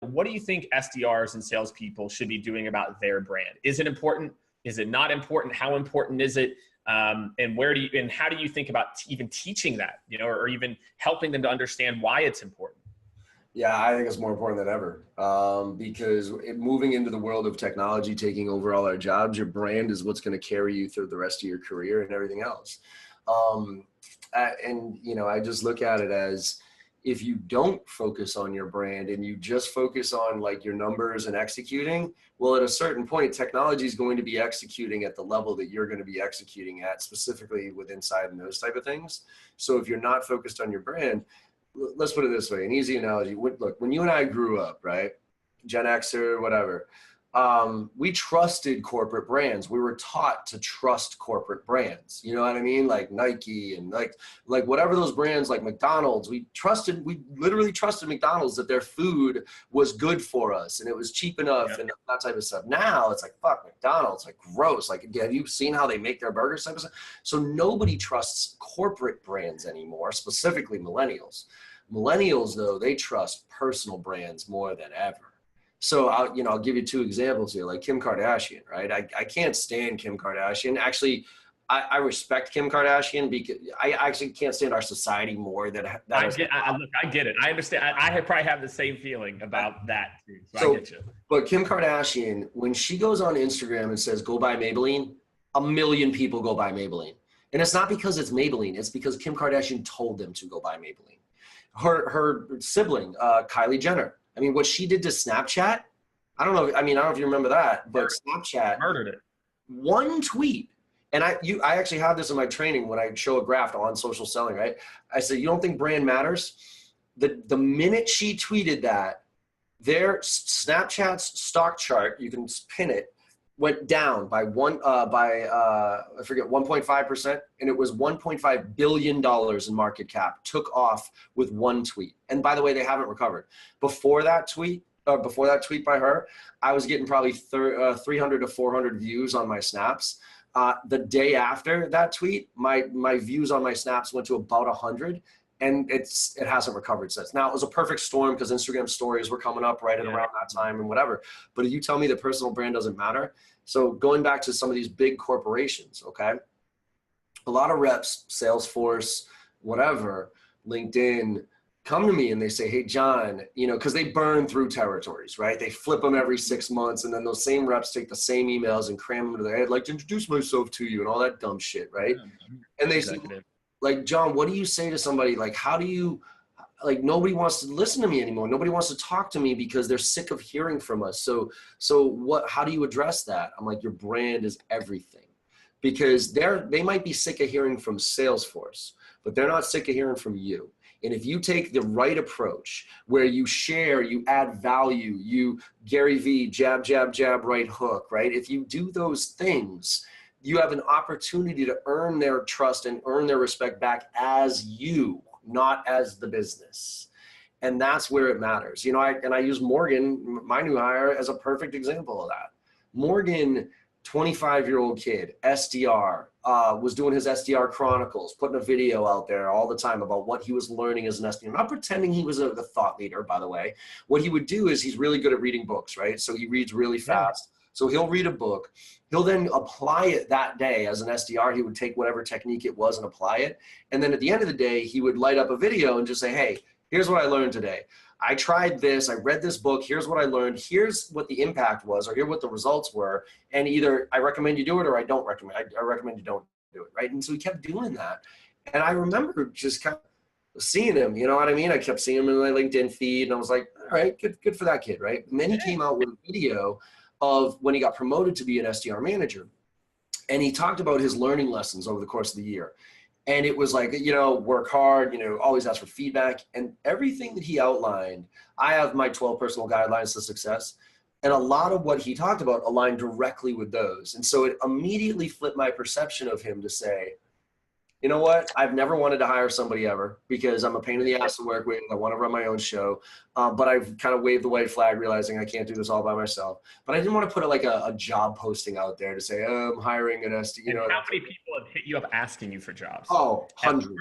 what do you think SDRs and salespeople should be doing about their brand? Is it important? Is it not important? How important is it? And how do you think about even teaching that, or even helping them to understand why it's important? Yeah, I think it's more important than ever, because moving into the world of technology, taking over all our jobs, your brand is what's going to carry you through the rest of your career and everything else. I just look at it as, if you don't focus on your brand and you just focus on like your numbers and executing, well, at a certain point, technology is going to be executing at the level that you're going to be executing at, specifically with inside and those type of things. So if you're not focused on your brand, let's put it this way, an easy analogy. Look, when you and I grew up, right, Gen X or whatever, we trusted corporate brands. We were taught to trust corporate brands. You know what I mean? Like Nike and like whatever those brands, like McDonald's, we literally trusted McDonald's that their food was good for us and it was cheap enough and that type of stuff. Now it's like, fuck McDonald's, like gross. Like, have you seen how they make their burgers type of stuff? So nobody trusts corporate brands anymore, specifically millennials. Millennials, though, they trust personal brands more than ever. So I'll give you two examples here, like Kim Kardashian, right? I can't stand Kim Kardashian. Actually, I respect Kim Kardashian because I actually can't stand our society more than that. Look, I get it. I understand. I probably have the same feeling about that too. So I get you. But Kim Kardashian, when she goes on Instagram and says, go buy Maybelline, 1 million people go buy Maybelline. And it's not because it's Maybelline. It's because Kim Kardashian told them to go buy Maybelline. Her sibling, Kylie Jenner. I mean, what she did to Snapchat, I don't know if you remember that, but Snapchat murdered it. One tweet. And I actually have this in my training when I show a graph on social selling, right? I said, you don't think brand matters? The minute she tweeted that, their Snapchat's stock chart, you can pin it, went down by 1.5%, and it was $1.5 billion in market cap, took off with one tweet. And by the way, they haven't recovered. Before that tweet by her, I was getting probably 300 to 400 views on my snaps. The day after that tweet, my views on my snaps went to about 100. And it hasn't recovered since. Now, it was a perfect storm because Instagram stories were coming up right at around that time and whatever. But if you tell me that personal brand doesn't matter, so going back to some of these big corporations, okay? A lot of reps, Salesforce, whatever, LinkedIn, come to me and they say, hey, John, because they burn through territories, right? They flip them every 6 months, and then those same reps take the same emails and cram them to their head, like to introduce myself to you and all that dumb shit, right? And they say, like, John, what do you say to somebody? Like, nobody wants to listen to me anymore. Nobody wants to talk to me because they're sick of hearing from us. So how do you address that? I'm like, your brand is everything, because they might be sick of hearing from Salesforce, but they're not sick of hearing from you. And if you take the right approach where you share, you add value, you Gary V, jab, jab, jab, right hook, right? If you do those things, you have an opportunity to earn their trust and earn their respect back as you, not as the business. And that's where it matters. I use Morgan, my new hire, as a perfect example of that. Morgan, 25-year-old kid, SDR, was doing his SDR Chronicles, putting a video out there all the time about what he was learning as an SDR. Not pretending he was the thought leader, by the way. What he would do is he's really good at reading books, right? So he reads really fast. So he'll read a book. He'll then apply it that day as an SDR. He would take whatever technique it was and apply it. And then at the end of the day, he would light up a video and just say, hey, here's what I learned today. I tried this. I read this book. Here's what I learned. Here's what the impact was, or here what the results were. And either I recommend you do it or I don't recommend. I recommend you don't do it, right? And so he kept doing that. And I remember just kind of seeing him, you know what I mean? I kept seeing him in my LinkedIn feed, and I was like, all right, good for that kid, right? And then he came out with a video of when he got promoted to be an SDR manager. And he talked about his learning lessons over the course of the year. And it was like, work hard, always ask for feedback. And everything that he outlined, I have my 12 personal guidelines to success. And a lot of what he talked about aligned directly with those. And so it immediately flipped my perception of him to say, you know what? I've never wanted to hire somebody ever because I'm a pain in the ass to work with. I want to run my own show. But I've kind of waved the white flag, realizing I can't do this all by myself. But I didn't want to put a job posting out there to say, oh, I'm hiring an SD. How many people have hit you up asking you for jobs? Oh, hundreds.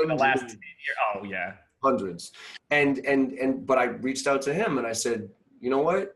In the last 10 years. Oh, yeah. Hundreds. But I reached out to him and I said, you know what?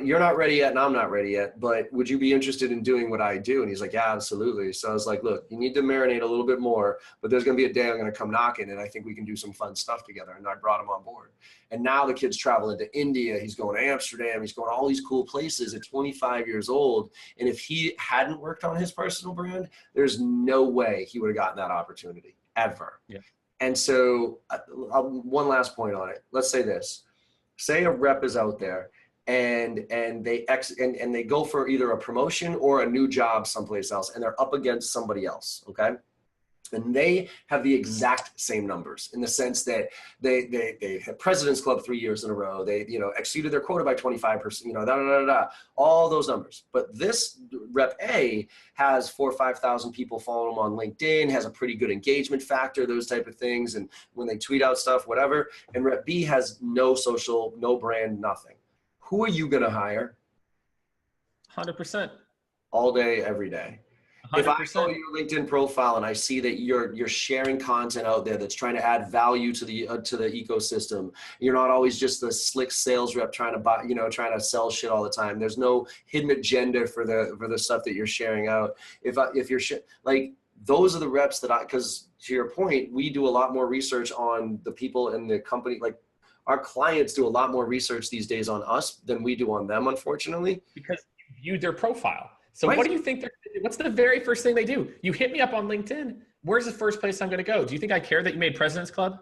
You're not ready yet and I'm not ready yet, but would you be interested in doing what I do? And he's like, yeah, absolutely. So I was like, look, you need to marinate a little bit more, but there's going to be a day I'm going to come knocking and I think we can do some fun stuff together. And I brought him on board. And now the kid's traveling to India. He's going to Amsterdam. He's going to all these cool places at 25 years old. And if he hadn't worked on his personal brand, there's no way he would have gotten that opportunity ever. Yeah. And so one last point on it. Let's say this, say a rep is out there and they go for either a promotion or a new job someplace else, and they're up against somebody else, okay? And they have the exact same numbers in the sense that they had President's Club 3 years in a row. They, exceeded their quota by 25%, all those numbers. But this rep A has 4,000 or 5,000 people following them on LinkedIn, has a pretty good engagement factor, those type of things. And when they tweet out stuff, whatever. And rep B has no social, no brand, nothing. Who are you going to hire? 100%. All day, every day. 100%. If I go to your LinkedIn profile and I see that you're sharing content out there that's trying to add value to the ecosystem, you're not always just the slick sales rep trying to buy, trying to sell shit all the time. There's no hidden agenda for the stuff that you're sharing out. If you're like, those are the reps because to your point, we do a lot more research on the people in the company. Like, our clients do a lot more research these days on us than we do on them, unfortunately. Because you viewed their profile. So right. What do you think what's the very first thing they do? You hit me up on LinkedIn. Where's the first place I'm going to go? Do you think I care that you made President's Club?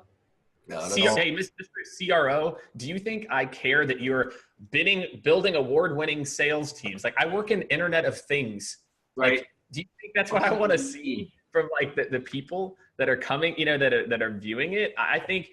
No, Hey, Mr. CRO, do you think I care that you're building award-winning sales teams? Like, I work in Internet of Things. Right. Like, do you think that's what I want to see from like the people that are coming, that are viewing it? I think,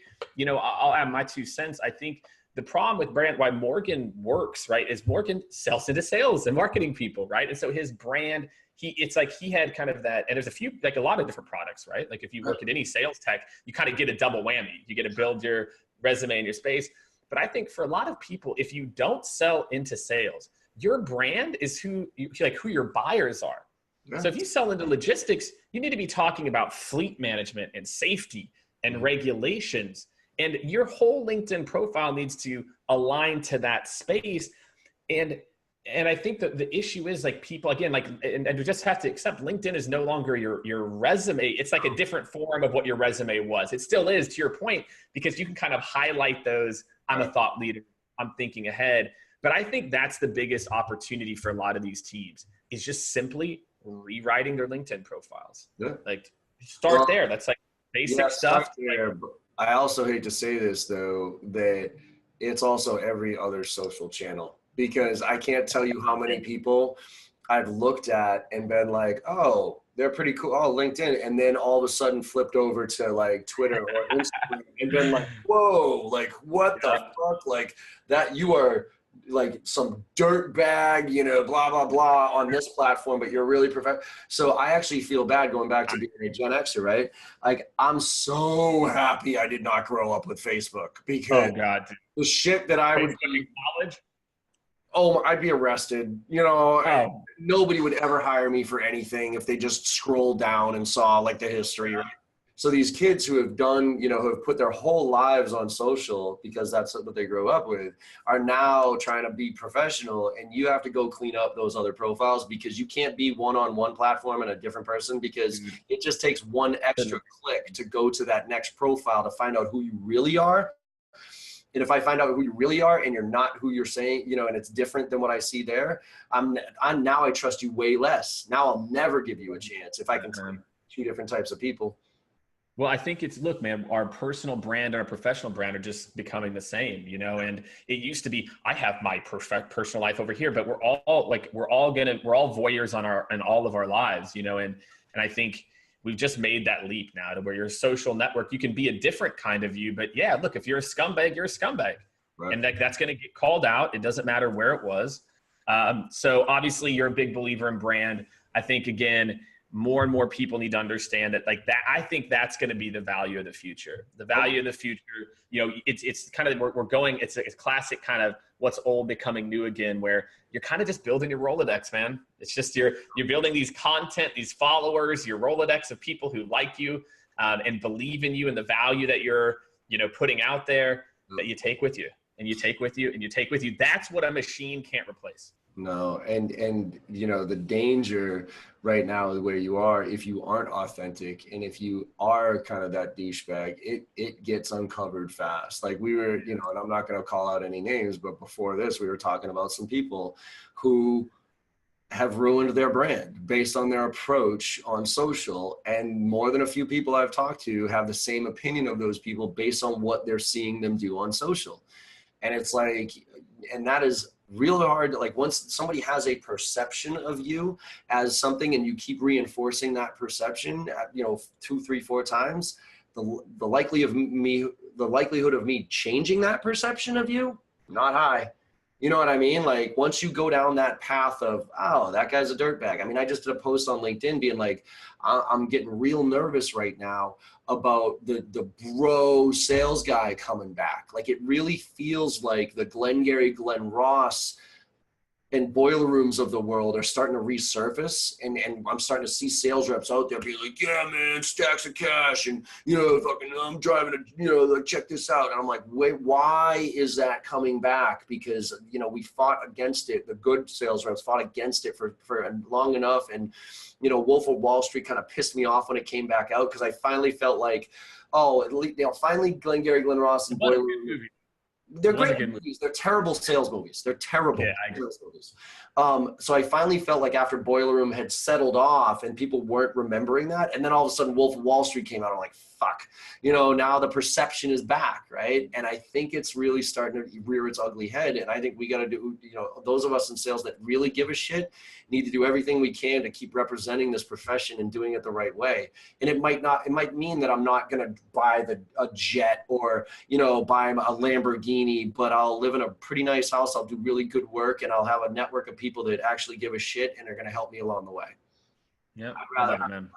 I'll add my 2 cents. I think the problem with brand, why Morgan works, right, is Morgan sells into sales and marketing people, right? And so his brand, it's like he had kind of that, and there's a lot of different products, right? Like if you work at any sales tech, you kind of get a double whammy. You get to build your resume in your space. But I think for a lot of people, if you don't sell into sales, your brand is who your buyers are. Yeah. So if you sell into logistics, you need to be talking about fleet management and safety and regulations. And your whole LinkedIn profile needs to align to that space. And I think that the issue is like people, again, like, and you just have to accept LinkedIn is no longer your resume. It's like a different form of what your resume was. It still is, to your point, because you can kind of highlight those. I'm a thought leader. I'm thinking ahead. But I think that's the biggest opportunity for a lot of these teams is just simply rewriting their LinkedIn profiles. Yeah. Like start there. That's like basic stuff. There, I also hate to say this though, that it's also every other social channel, because I can't tell you how many people I've looked at and been like, oh, they're pretty cool. Oh, LinkedIn. And then all of a sudden flipped over to like Twitter or Instagram and been like, whoa, like what the fuck? Like that you are like some dirt bag, blah, blah, blah on this platform, but you're really professional. So I actually feel bad going back to being a Gen Xer, right? Like I'm so happy I did not grow up with Facebook, because the shit that I would do in college. Oh, I'd be arrested. Nobody would ever hire me for anything if they just scrolled down and saw like the history. Right? So these kids who have done, who have put their whole lives on social because that's what they grew up with, are now trying to be professional, and you have to go clean up those other profiles, because you can't be one-on-one platform and a different person, because it just takes one extra click to go to that next profile to find out who you really are. And if I find out who you really are and you're not who you're saying, and it's different than what I see there, I trust you way less. Now I'll never give you a chance if I can tell you 2 different types of people. Well, I think look, man, our personal brand and our professional brand are just becoming the same, and it used to be, I have my personal life over here, but we're all voyeurs in all of our lives, and I think we've just made that leap now to where your social network, you can be a different kind of you, but yeah, look, if you're a scumbag, you're a scumbag. Right. And that's going to get called out. It doesn't matter where it was. So obviously you're a big believer in brand. I think, again, more and more people need to understand that, like that. I think that's going to be the value of the future. The value of the future, it's kind of, we're going, it's a classic kind of what's old becoming new again, where you're kind of just building your Rolodex, man. It's just, you're building these content, these followers, your Rolodex of people who like you and believe in you and the value that you're, putting out there that you take with you. and you take with you and you take with you. That's what a machine can't replace. No, and you know, the danger right now where you are, if you aren't authentic and if you are kind of that douchebag, it gets uncovered fast. Like we were, you know, and I'm not going to call out any names, but before this, we were talking about some people who have ruined their brand based on their approach on social. And more than a few people I've talked to have the same opinion of those people based on what they're seeing them do on social. And it's like, and that is real hard. Like once somebody has a perception of you as something and you keep reinforcing that perception, you know, 2, 3, 4 times, the likelihood of me changing that perception of you, not high. You know what I mean? Like once you go down that path of, oh, that guy's a dirtbag. I mean, I just did a post on LinkedIn being like, I'm getting real nervous right now about the bro sales guy coming back. Like it really feels like the Glengarry, Glen Ross and boiler rooms of the world are starting to resurface, and I'm starting to see sales reps out there being like, yeah, man, stacks of cash, and you know, fucking, I'm driving to, you know, like, check this out. And I'm like, wait, why is that coming back? Because, you know, we fought against it. The good sales reps fought against it for long enough, and you know, Wolf of Wall Street kind of pissed me off when it came back out because I finally felt like, oh, at least, you know, finally Glengarry, Glen Ross, and boiler room. They're great movies. They're terrible sales movies. They're terrible sales movies. So I finally felt like after Boiler Room had settled off and people weren't remembering that, and then all of a sudden Wolf of Wall Street came out, I'm like, fuck. You know, now the perception is back, right? And I think it's really starting to rear its ugly head. And I think we got to do, you know, those of us in sales that really give a shit need to do everything we can to keep representing this profession and doing it the right way. And it might mean that I'm not going to buy a jet or, you know, buy a Lamborghini, but I'll live in a pretty nice house. I'll do really good work, and I'll have a network of people that actually give a shit and are going to help me along the way. Yeah, I'd rather,